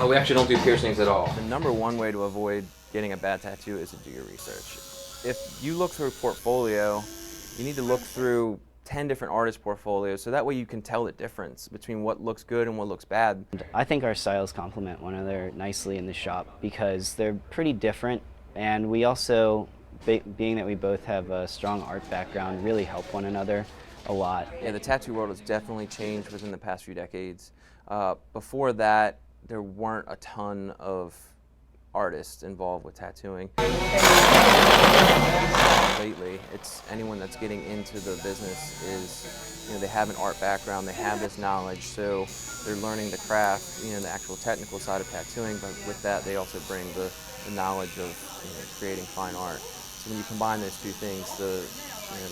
We actually don't do piercings at all. The number one way to avoid getting a bad tattoo is to do your research. If you look through a portfolio, you need to look through 10 different artist portfolios, so that way you can tell the difference between what looks good and what looks bad. I think our styles complement one another nicely in the shop because they're pretty different, and we also, being that we both have a strong art background, really help one another a lot. Yeah, the tattoo world has definitely changed within the past few decades. Before that, there weren't a ton of artists involved with tattooing. Lately, it's anyone that's getting into the business is, they have an art background, they have this knowledge, so they're learning the craft, the actual technical side of tattooing, but with that they also bring the knowledge of creating fine art. So when you combine those two things, the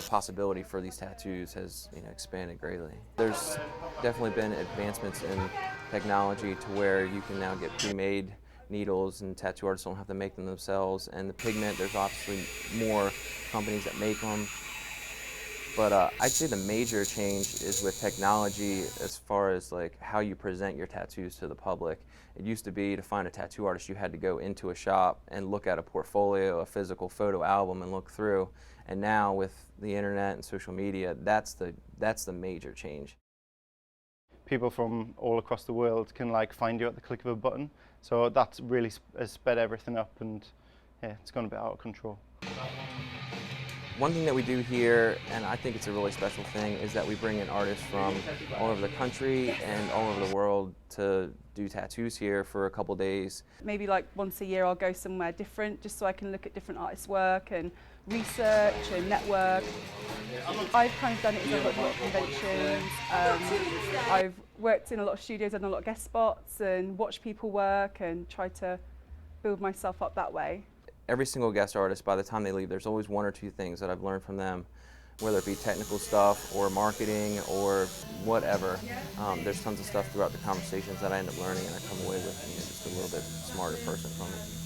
possibility for these tattoos has expanded greatly. There's definitely been advancements in technology to where you can now get pre-made needles, and tattoo artists don't have to make them themselves. And the pigment, there's obviously more companies that make them. But I'd say the major change is with technology as far as how you present your tattoos to the public. It used to be to find a tattoo artist, you had to go into a shop and look at a portfolio, a physical photo album, and look through. And now with the internet and social media, that's the major change. People from all across the world can find you at the click of a button. So that's really has sped everything up, and yeah, it's gone a bit out of control. One thing that we do here, and I think it's a really special thing, is that we bring in artists from all over the country and all over the world to do tattoos here for a couple days. Maybe once a year I'll go somewhere different just so I can look at different artists' work and research and network. I've kind of done it as I've got a lot of conventions. I've worked in a lot of studios and a lot of guest spots and watched people work and try to build myself up that way. Every single guest artist, by the time they leave, there's always one or two things that I've learned from them, whether it be technical stuff or marketing or whatever. There's tons of stuff throughout the conversations that I end up learning, and I come away with just a little bit smarter person from it.